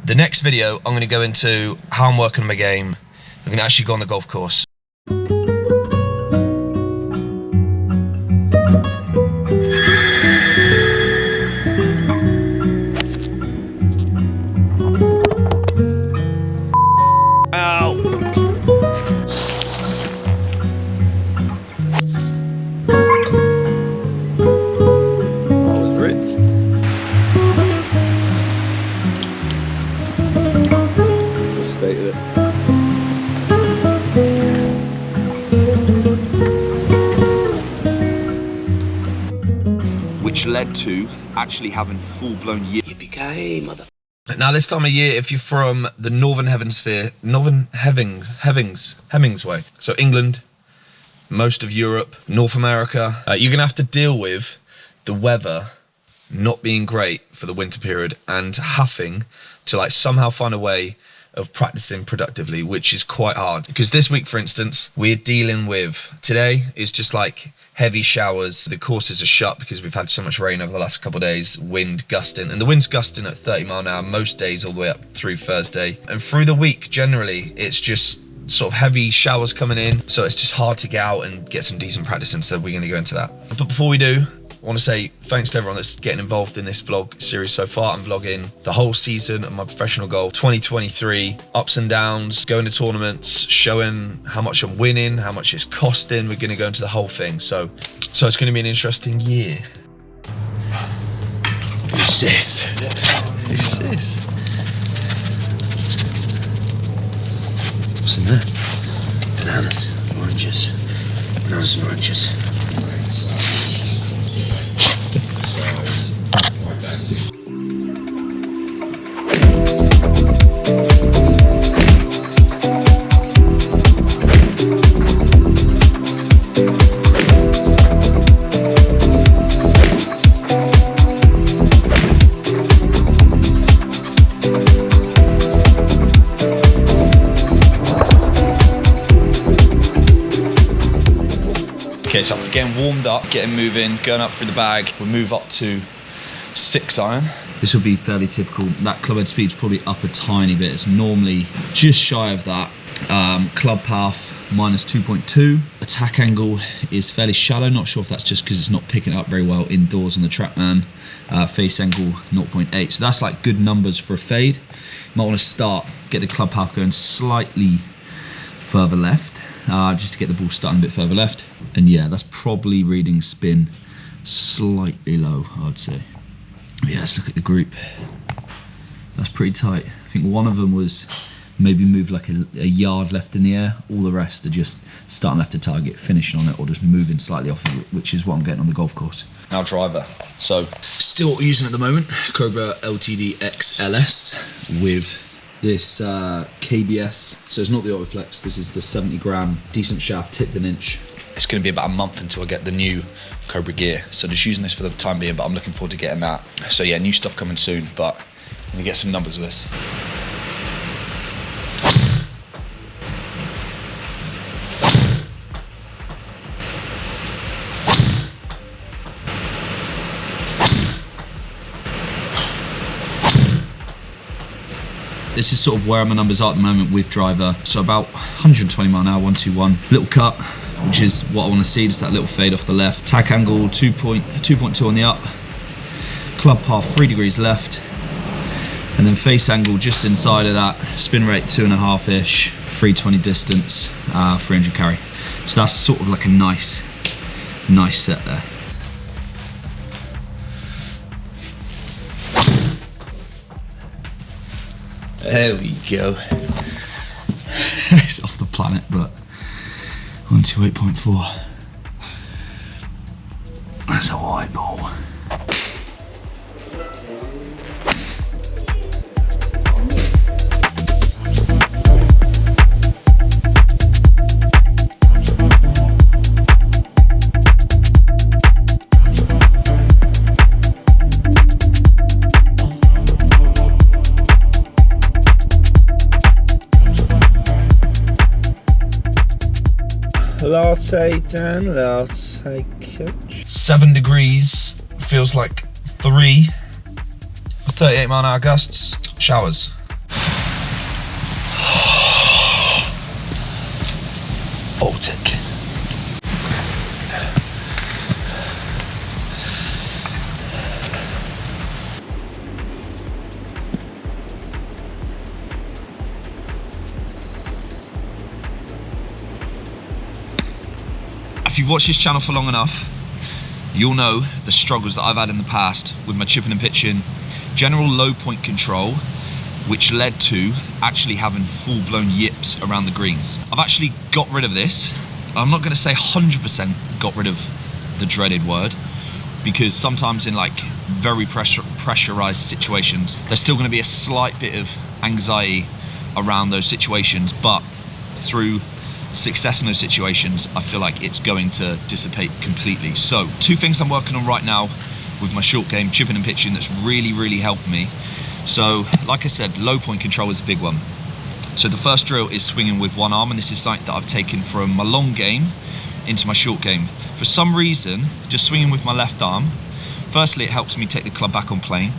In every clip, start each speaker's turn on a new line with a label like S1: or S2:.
S1: The next video, I'm going to go into how I'm working on my game. I'm going to actually go on the golf course.
S2: Which led to actually having full-blown yippee-ki-yay, mother.
S1: Now this time of year, if you're from the Northern Hemisphere, Hemmings way, so England, most of Europe, North America, you're gonna have to deal with the weather not being great for the winter period and having to like somehow find a way of practicing productively, which is quite hard. Because this week, for instance, we're dealing with, today is just like heavy showers. The courses are shut because we've had so much rain over the last couple of days, wind gusting, and the wind's gusting at 30 mile an hour most days all the way up through Thursday. And through the week, generally, it's just sort of heavy showers coming in. So it's just hard to get out and get some decent practice in, so we're gonna go into that. But before we do, I want to say thanks to everyone that's getting involved in this vlog series so far. I'm vlogging the whole season of my professional golf 2023, ups and downs, going to tournaments, showing how much I'm winning, how much it's costing. We're going to go into the whole thing. So it's going to be an interesting year. Who's this? Who's this? What's in there? Bananas, oranges, bananas and oranges.
S2: Okay, so after getting warmed up, getting moving, going up through the bag, we'll move up to 6 iron.
S3: This will be fairly typical. That club head speed's probably up a tiny bit. It's normally just shy of that. Club path minus 2.2. Attack angle is fairly shallow. Not sure if that's just because it's not picking it up very well indoors on the TrackMan. Face angle 0.8. So that's like good numbers for a fade. You might want to get the club path going slightly further left. Just to get the ball starting a bit further left. And yeah, that's probably reading spin slightly low, I'd say. But yeah, let's look at the group. That's pretty tight. I think one of them was maybe moved like a yard left in the air. All the rest are just starting left to target, finishing on it, or just moving slightly off of it, which is what I'm getting on the golf course.
S2: Now driver. So
S1: Still what we're using at the moment, Cobra LTD XLS with
S3: This KBS, so it's not the Autoflex, this is the 70 gram, decent shaft, tipped an inch.
S2: it's going to be about a month until I get the new Cobra gear. So just using this for the time being, but I'm looking forward to getting that. So yeah, new stuff coming soon, but I'm going to get some numbers of this.
S3: This is sort of where my numbers are at the moment with driver. So about 120 mile an hour, 121. Little cut, which is what I want to see, just that little fade off the left. Tack angle 2.2 on the up. Club path 3 degrees left. And then face angle just inside of that. Spin rate 2.5-ish, 320 distance, 300 carry. So that's sort of like a nice set there.
S2: There we go.
S3: It's off the planet, but 128.4. That's a wide ball.
S1: Latte Dan, latte coach. 7 degrees, feels like 3. 38 mile an hour gusts, showers.
S2: Baltic.
S3: If you've watched this channel for long enough, you'll know the struggles that I've had in the past with my chipping and pitching, general low point control, which led to actually having full-blown yips around the greens. I've actually got rid of this. I'm not gonna say 100% got rid of the dreaded word, because sometimes in like very pressurized situations, there's still gonna be a slight bit of anxiety around those situations, but through success in those situations, I feel like it's going to dissipate completely. So 2 things I'm working on right now with my short game, chipping and pitching, that's really helped me. So like I said, low point control is a big one. So the first drill is swinging with one arm, and this is something that I've taken from my long game into my short game. For some reason, just swinging with my left arm, firstly it helps me take the club back on plane,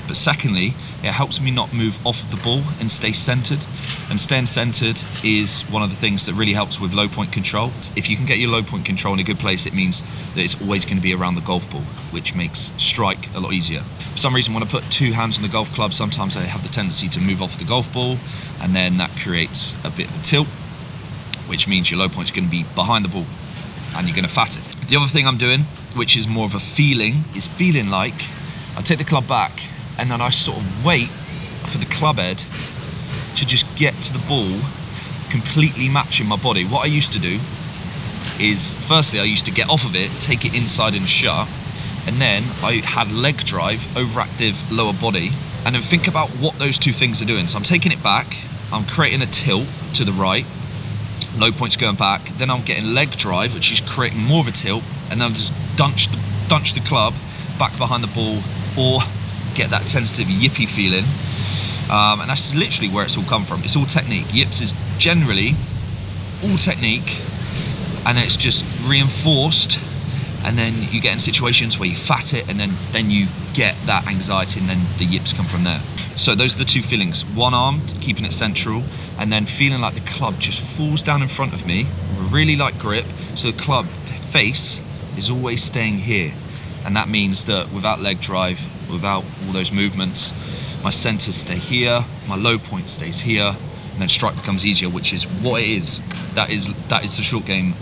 S3: but secondly it helps me not move off of the ball and stay centered. And staying centered is one of the things that really helps with low point control. If you can get your low point control in a good place, it means that it's always going to be around the golf ball, which makes strike a lot easier. For some reason, when I put 2 hands on the golf club, sometimes I have the tendency to move off the golf ball, and then that creates a bit of a tilt, which means your low point's going to be behind the ball and you're going to fat it. The other thing I'm doing, which is more of a feeling, is feeling like I take the club back and then I sort of wait for the club head to just get to the ball, completely matching my body. What I used to do is, firstly, I used to get off of it, take it inside and shut, and then I had leg drive, overactive lower body, and then think about what those 2 things are doing. So I'm taking it back, I'm creating a tilt to the right, low point's going back, then I'm getting leg drive, which is creating more of a tilt, and then I'll just dunch the club back behind the ball, or get that tentative yippy feeling. And that's literally where it's all come from. It's all technique. Yips is generally all technique, and it's just reinforced, and then you get in situations where you fat it, and then you get that anxiety, and then the yips come from there. So those are the 2 feelings: one arm, keeping it central, and then feeling like the club just falls down in front of me, really light grip, so the club face is always staying here. And that means that without leg drive, without all those movements, my centers stay here, my low point stays here, and then strike becomes easier, which is what it is. That is the short game.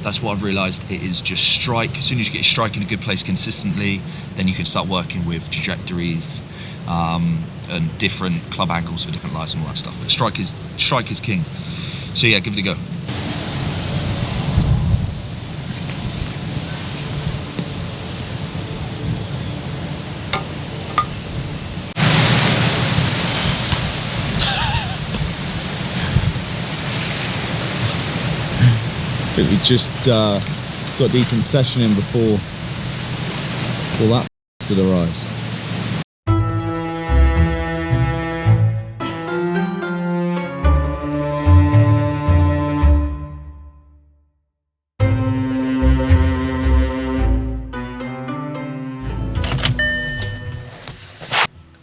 S3: That's what I've realized. It is just strike. As soon as you get your strike in a good place consistently, then you can start working with trajectories and different club angles for different lies and all that stuff. But strike is king. So yeah, give it a go.
S4: I think we just got a decent session in before that bastard arrives.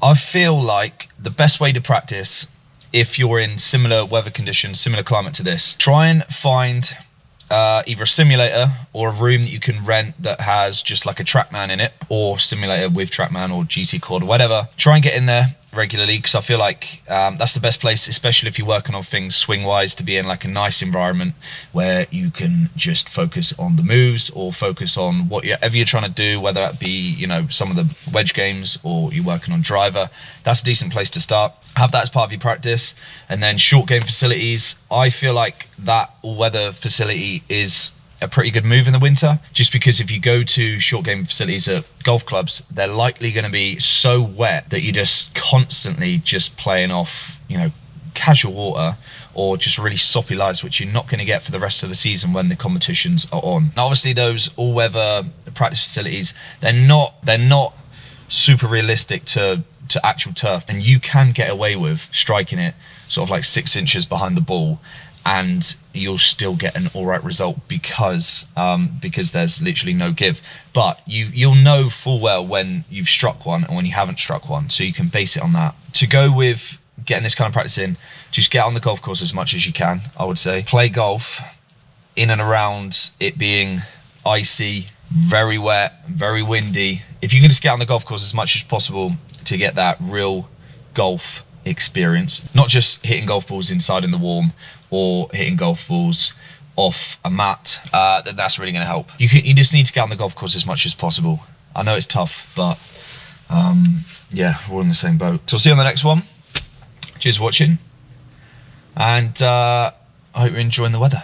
S3: I feel like the best way to practice, if you're in similar weather conditions, similar climate to this, try and find either a simulator or a room that you can rent that has just like a TrackMan in it, or simulator with TrackMan or GC Cord or whatever. Try and get in there regularly, because I feel like that's the best place, especially if you're working on things swing wise, to be in like a nice environment where you can just focus on the moves or focus on whatever you're trying to do, whether that be, you know, some of the wedge games or you're working on driver. That's a decent place to start. Have that as part of your practice. And then short game facilities, I feel like that all-weather facility is a pretty good move in the winter, just because if you go to short game facilities at golf clubs, they're likely going to be so wet that you're just constantly just playing off, you know, casual water or just really soppy lies, which you're not going to get for the rest of the season when the competitions are on. Now, obviously those all-weather practice facilities, they're not super realistic to actual turf, and you can get away with striking it sort of like 6 inches behind the ball and you'll still get an all right result, because there's literally no give. But you'll know full well when you've struck one and when you haven't struck one, so you can base it on that. To go with getting this kind of practice in, just get on the golf course as much as you can, I would say. Play golf
S1: in and around it being icy, very wet, very windy. If you can just get on the golf course as much as possible to get that real golf experience, not just hitting golf balls inside in the warm or hitting golf balls off a mat, then that's really going to help. You just need to get on the golf course as much as possible. I know it's tough, but yeah, we're in the same boat. So I'll see you on the next one. Cheers for watching, and I hope you're enjoying the weather.